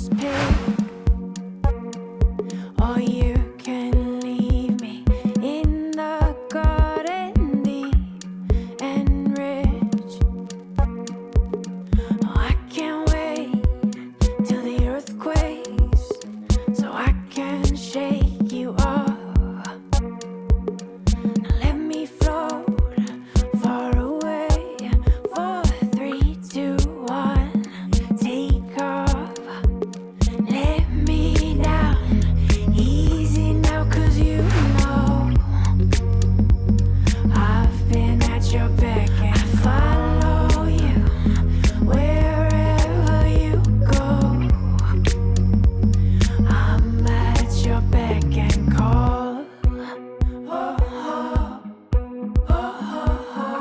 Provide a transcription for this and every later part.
just pick, or you can leave me in the garden deep and rich. Oh, I can't wait till the earth quakes so I can shake you off. Now let me float far away. 4, 3, 2, 1, take off. Let me down easy now, 'cause you know I've been at your beck and follow you wherever you go. I'm at your beck and call. Oh, oh, oh, oh.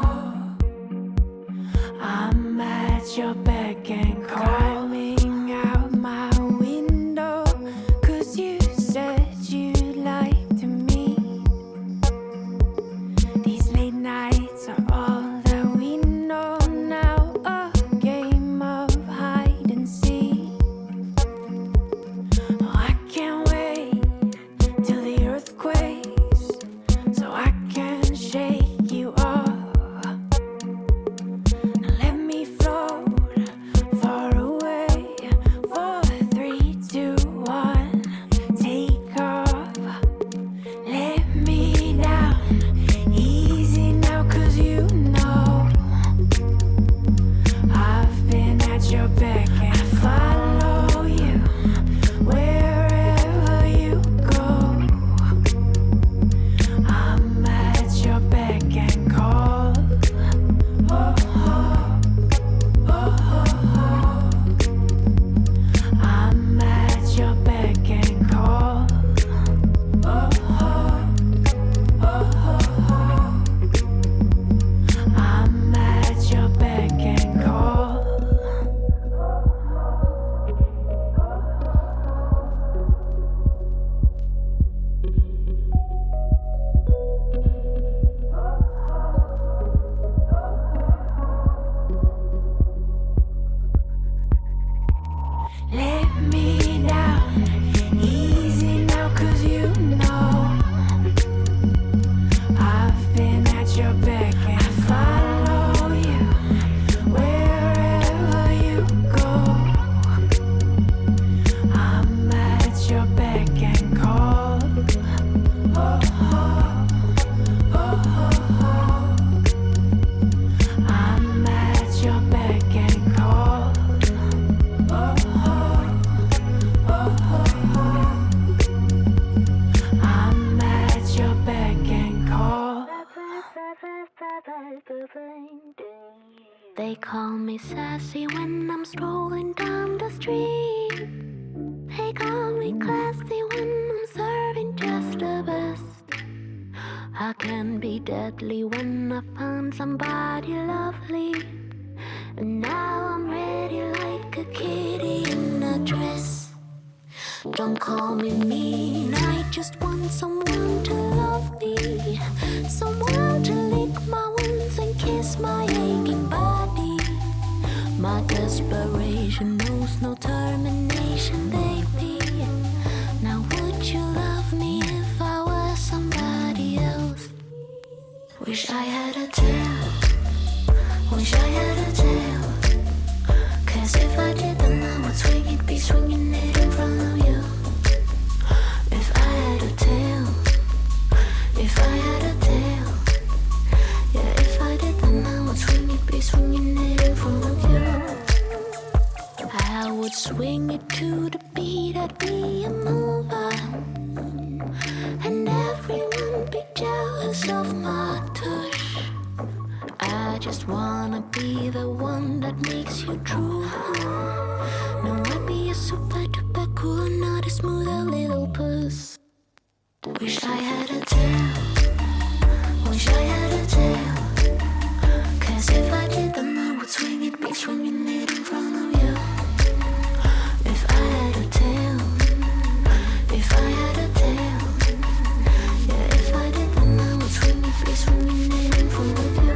I'm at your beck and call. Climbing out my window, 'cause you said you'd like to meet. These late nights are all that we know now, a game of hide and seek. Oh, I can't wait till the earth quakes so I can shake you off. Now let me float far away. 4, 3, 2, 1, take off. Let me down easy now, 'cause you know I've been at your beck and follow you wherever you go. I'm at your beck and call. Oh, oh, oh, oh. I'm at your beck and call. Oh, oh, oh, oh. I'm at your beck and call. Let me down easy now, 'cause you know I've been at your beck and follow you wherever you go. I'm at your beck and call. Oh, oh, oh, oh. I'm at your beck and call. Oh, oh, oh, oh. I'm at your beck and call. They call me sassy when I'm strolling down the street. They call me classy when I'm serving just the best. I can be deadly when I find somebody lovely. And now I'm ready like a kitty in a dress. Don't call me mean, I just want someone to love me. Someone to lick my wounds and kiss my aching body. My desperation knows no termination, baby. Now would you love me if I was somebody else? Wish I had a tail. Wish I had a tail. 'Cause if I did, then I would swing it, be swinging it in front of you. If I had a tail, if I had a tail, yeah, if I did, then I would swing it, be swinging it in front of you. I would swing it to the beat, I'd be a mover, and everyone be jealous of my touch. I just wanna be the one that makes you drool. No, I'd be a super duper cool, not a smoother little puss. Wish I had a tail. Wish I had a tail. 'Cause if I did, then I would swing it, be swinging it in front of you. If I had a tail. If I had a tail. Yeah, if I did, then I would swing it, be swinging it in front of you.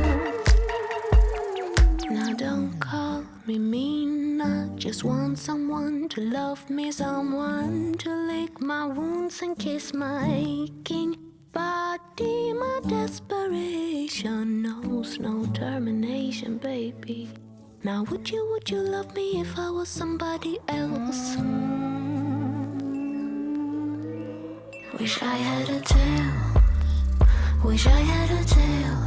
Now don't call me mean, I just want someone to love me, someone to lick my wounds and kiss my aching body. My desperation knows no termination, baby. Now would you love me if I was somebody else? Wish I had a tail, wish I had a tail.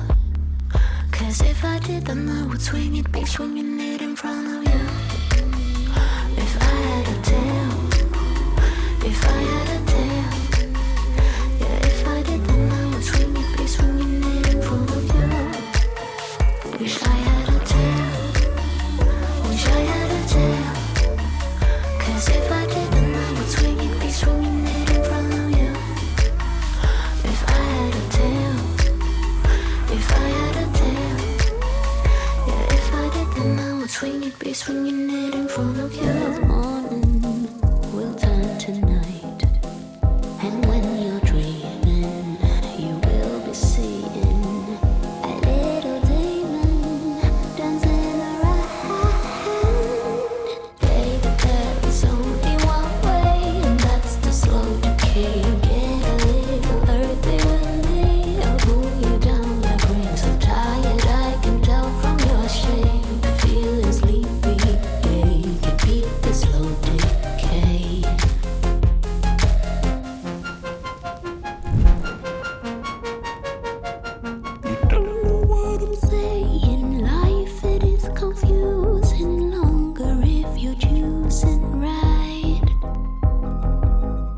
'Cause if I did, then I would swing it, be swinging it in front of you. If I had a tail, if I had a tail, yeah, if I did, then I would swing it, be swinging it in front of you. Wish I had a tail, wish I had a tail. 'Cause if I did, then I would swing it, be swinging it in front of you. If I had a tail, if I had a tail, yeah, if I did, then I would swing it, be swinging it in front of you. Morning will turn to night, and when you're dreaming, you will be seeing a little demon dancing around. Baby, there is only one way, and that's the slow decay. Get a little earthy with me, I'll pull you down like rain. So tired, I can tell from your shape. Feeling sleepy, yeah, you can beat the slow decay. Don't know what I'm saying. Life, it is confusing. Longer if you're choosing right.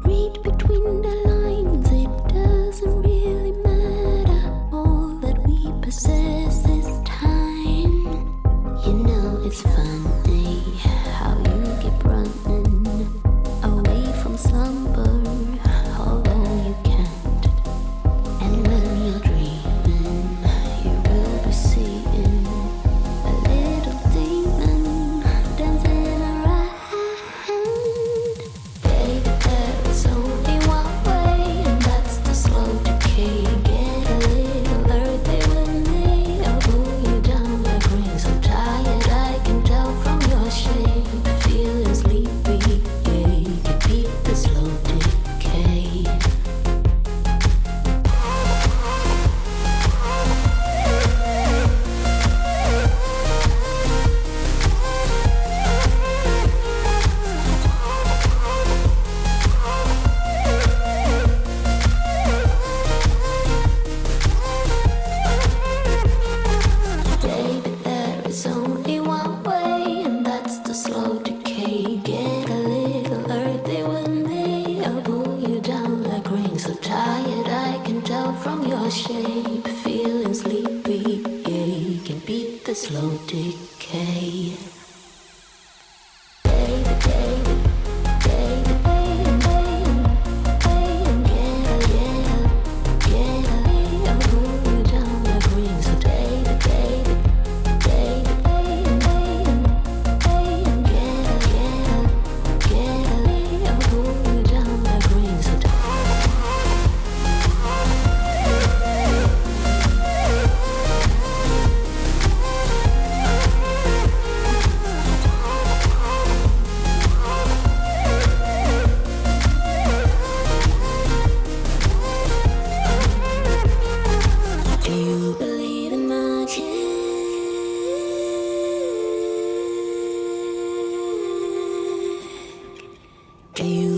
Read between the lines, it doesn't really matter. All that we possess is time. You know it's funny how you keep running away from slumber, although you can't. And when you're dreaming, you will be seeing a little demon dancing around. Baby, there is only one way, and that's the slow decay. Get a little earthy with me, I'll pull you down like rain. So tired, I can tell from your shape. Feeling sleepy, yeah, you can beat the slow decay. Baby, there is only one way, and that's the slow decay. Get a little earthy with me, I'll pull you down like rain. So tired, I can tell from your shape. Feeling sleepy, yeah, you can beat the slow decay. Baby, baby, baby, baby, baby, get a little, I'll pull you down like rain. So baby, baby, baby, baby, get a little, I'll pull you down like rain. So do you believe in magic? Do you